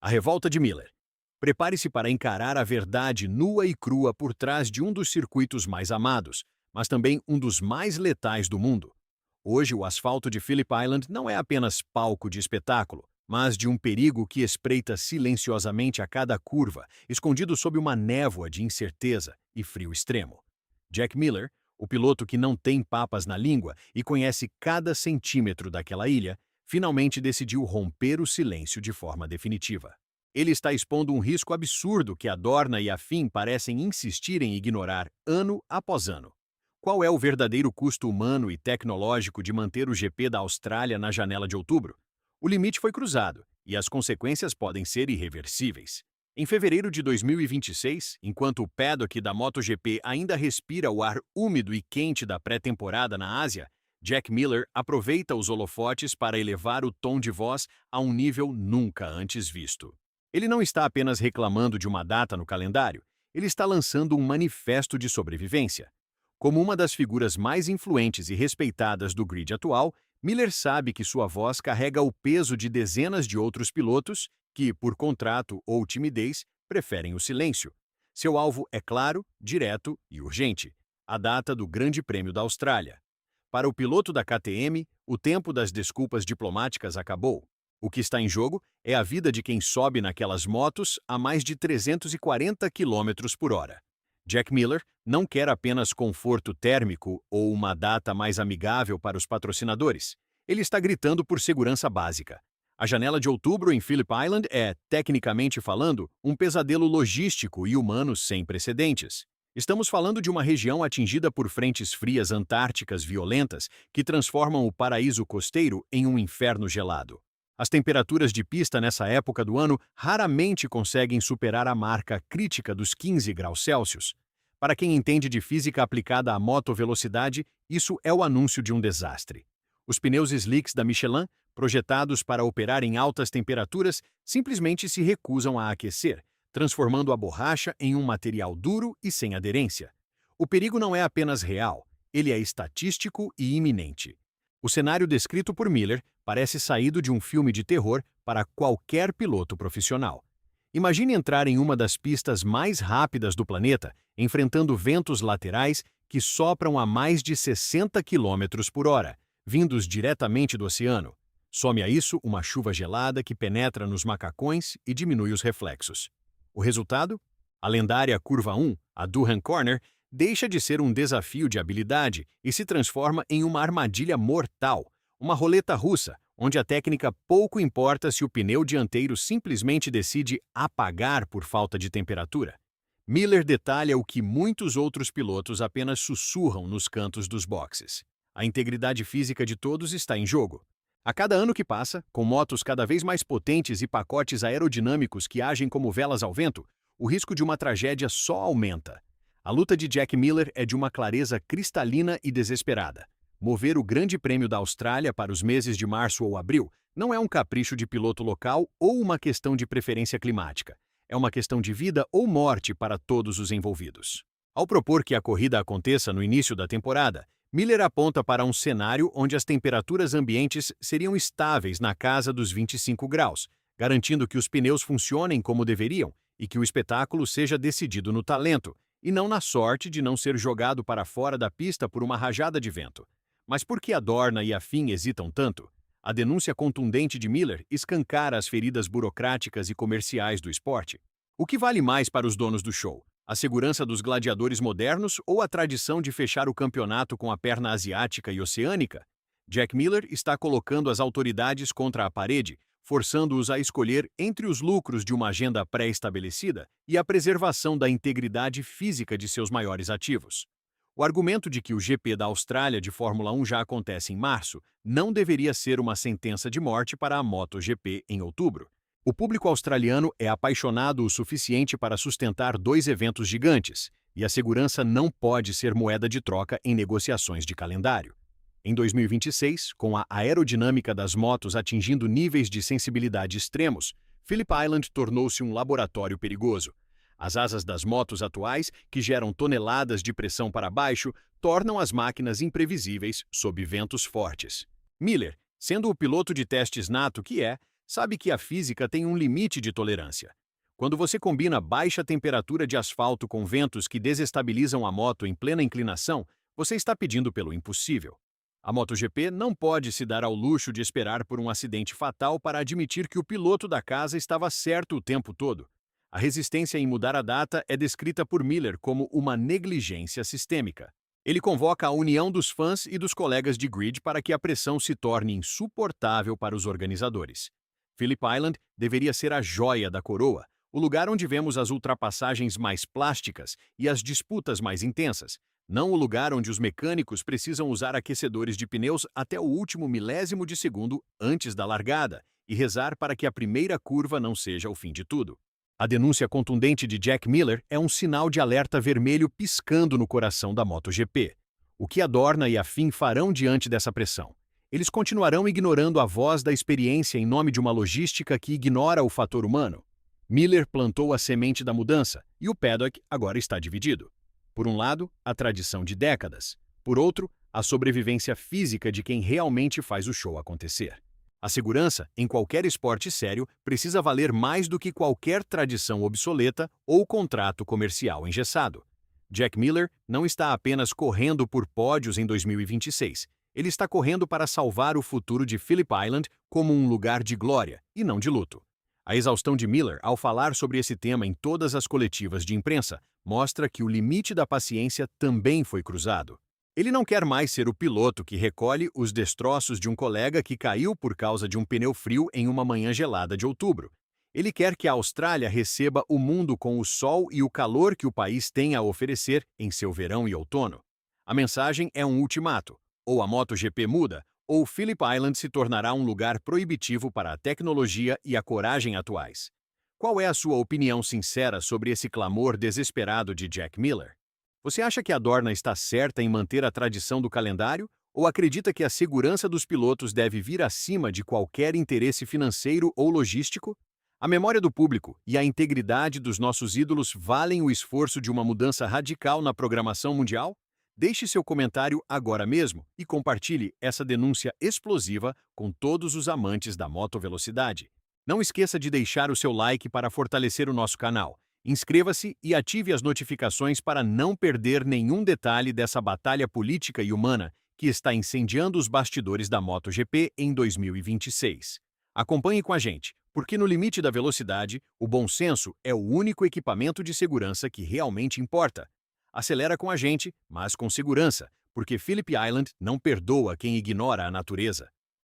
A revolta de Miller. Prepare-se para encarar a verdade nua e crua por trás de um dos circuitos mais amados, mas também um dos mais letais do mundo. Hoje, o asfalto de Phillip Island não é apenas palco de espetáculo, mas de um perigo que espreita silenciosamente a cada curva, escondido sob uma névoa de incerteza e frio extremo. Jack Miller, o piloto que não tem papas na língua e conhece cada centímetro daquela ilha, finalmente decidiu romper o silêncio de forma definitiva. Ele está expondo um risco absurdo que a Dorna e a FIM parecem insistir em ignorar ano após ano. Qual é o verdadeiro custo humano e tecnológico de manter o GP da Austrália na janela de outubro? O limite foi cruzado e as consequências podem ser irreversíveis. Em fevereiro de 2026, enquanto o paddock da MotoGP ainda respira o ar úmido e quente da pré-temporada na Ásia, Jack Miller aproveita os holofotes para elevar o tom de voz a um nível nunca antes visto. Ele não está apenas reclamando de uma data no calendário, ele está lançando um manifesto de sobrevivência. Como uma das figuras mais influentes e respeitadas do grid atual, Miller sabe que sua voz carrega o peso de dezenas de outros pilotos que, por contrato ou timidez, preferem o silêncio. Seu alvo é claro, direto e urgente: a data do Grande Prêmio da Austrália. Para o piloto da KTM, o tempo das desculpas diplomáticas acabou. O que está em jogo é a vida de quem sobe naquelas motos a mais de 340 km por hora. Jack Miller não quer apenas conforto térmico ou uma data mais amigável para os patrocinadores. Ele está gritando por segurança básica. A janela de outubro em Phillip Island é, tecnicamente falando, um pesadelo logístico e humano sem precedentes. Estamos falando de uma região atingida por frentes frias antárticas violentas que transformam o paraíso costeiro em um inferno gelado. As temperaturas de pista nessa época do ano raramente conseguem superar a marca crítica dos 15 graus Celsius. Para quem entende de física aplicada à motovelocidade, isso é o anúncio de um desastre. Os pneus slicks da Michelin, projetados para operar em altas temperaturas, simplesmente se recusam a aquecer, transformando a borracha em um material duro e sem aderência. O perigo não é apenas real, ele é estatístico e iminente. O cenário descrito por Miller parece saído de um filme de terror para qualquer piloto profissional. Imagine entrar em uma das pistas mais rápidas do planeta, enfrentando ventos laterais que sopram a mais de 60 km por hora, vindos diretamente do oceano. Some a isso uma chuva gelada que penetra nos macacões e diminui os reflexos. O resultado? A lendária Curva 1, a Durham Corner, deixa de ser um desafio de habilidade e se transforma em uma armadilha mortal, uma roleta russa, onde a técnica pouco importa se o pneu dianteiro simplesmente decide apagar por falta de temperatura. Miller detalha o que muitos outros pilotos apenas sussurram nos cantos dos boxes. A integridade física de todos está em jogo. A cada ano que passa, com motos cada vez mais potentes e pacotes aerodinâmicos que agem como velas ao vento, o risco de uma tragédia só aumenta. A luta de Jack Miller é de uma clareza cristalina e desesperada. Mover o Grande Prêmio da Austrália para os meses de março ou abril não é um capricho de piloto local ou uma questão de preferência climática. É uma questão de vida ou morte para todos os envolvidos. Ao propor que a corrida aconteça no início da temporada, Miller aponta para um cenário onde as temperaturas ambientes seriam estáveis na casa dos 25 graus, garantindo que os pneus funcionem como deveriam e que o espetáculo seja decidido no talento, e não na sorte de não ser jogado para fora da pista por uma rajada de vento. Mas por que a Dorna e a FIM hesitam tanto? A denúncia contundente de Miller escancara as feridas burocráticas e comerciais do esporte. O que vale mais para os donos do show? A segurança dos gladiadores modernos ou a tradição de fechar o campeonato com a perna asiática e oceânica? Jack Miller está colocando as autoridades contra a parede, forçando-os a escolher entre os lucros de uma agenda pré-estabelecida e a preservação da integridade física de seus maiores ativos. O argumento de que o GP da Austrália de Fórmula 1 já acontece em março não deveria ser uma sentença de morte para a MotoGP em outubro. O público australiano é apaixonado o suficiente para sustentar dois eventos gigantes, e a segurança não pode ser moeda de troca em negociações de calendário. Em 2026, com a aerodinâmica das motos atingindo níveis de sensibilidade extremos, Phillip Island tornou-se um laboratório perigoso. As asas das motos atuais, que geram toneladas de pressão para baixo, tornam as máquinas imprevisíveis sob ventos fortes. Miller, sendo o piloto de testes nato que é, sabe que a física tem um limite de tolerância. Quando você combina baixa temperatura de asfalto com ventos que desestabilizam a moto em plena inclinação, você está pedindo pelo impossível. A MotoGP não pode se dar ao luxo de esperar por um acidente fatal para admitir que o piloto da casa estava certo o tempo todo. A resistência em mudar a data é descrita por Miller como uma negligência sistêmica. Ele convoca a união dos fãs e dos colegas de grid para que a pressão se torne insuportável para os organizadores. Phillip Island deveria ser a joia da coroa, o lugar onde vemos as ultrapassagens mais plásticas e as disputas mais intensas, não o lugar onde os mecânicos precisam usar aquecedores de pneus até o último milésimo de segundo antes da largada e rezar para que a primeira curva não seja o fim de tudo. A denúncia contundente de Jack Miller é um sinal de alerta vermelho piscando no coração da MotoGP. O que a Dorna e a FIM farão diante dessa pressão? Eles continuarão ignorando a voz da experiência em nome de uma logística que ignora o fator humano? Miller plantou a semente da mudança e o paddock agora está dividido. Por um lado, a tradição de décadas. Por outro, a sobrevivência física de quem realmente faz o show acontecer. A segurança, em qualquer esporte sério, precisa valer mais do que qualquer tradição obsoleta ou contrato comercial engessado. Jack Miller não está apenas correndo por pódios em 2026. Ele está correndo para salvar o futuro de Phillip Island como um lugar de glória e não de luto. A exaustão de Miller ao falar sobre esse tema em todas as coletivas de imprensa mostra que o limite da paciência também foi cruzado. Ele não quer mais ser o piloto que recolhe os destroços de um colega que caiu por causa de um pneu frio em uma manhã gelada de outubro. Ele quer que a Austrália receba o mundo com o sol e o calor que o país tem a oferecer em seu verão e outono. A mensagem é um ultimato. Ou a MotoGP muda, ou Phillip Island se tornará um lugar proibitivo para a tecnologia e a coragem atuais. Qual é a sua opinião sincera sobre esse clamor desesperado de Jack Miller? Você acha que a Dorna está certa em manter a tradição do calendário ou acredita que a segurança dos pilotos deve vir acima de qualquer interesse financeiro ou logístico? A memória do público e a integridade dos nossos ídolos valem o esforço de uma mudança radical na programação mundial? Deixe seu comentário agora mesmo e compartilhe essa denúncia explosiva com todos os amantes da motovelocidade. Não esqueça de deixar o seu like para fortalecer o nosso canal. Inscreva-se e ative as notificações para não perder nenhum detalhe dessa batalha política e humana que está incendiando os bastidores da MotoGP em 2026. Acompanhe com a gente, porque no limite da velocidade, o bom senso é o único equipamento de segurança que realmente importa. Acelera com a gente, mas com segurança, porque Phillip Island não perdoa quem ignora a natureza.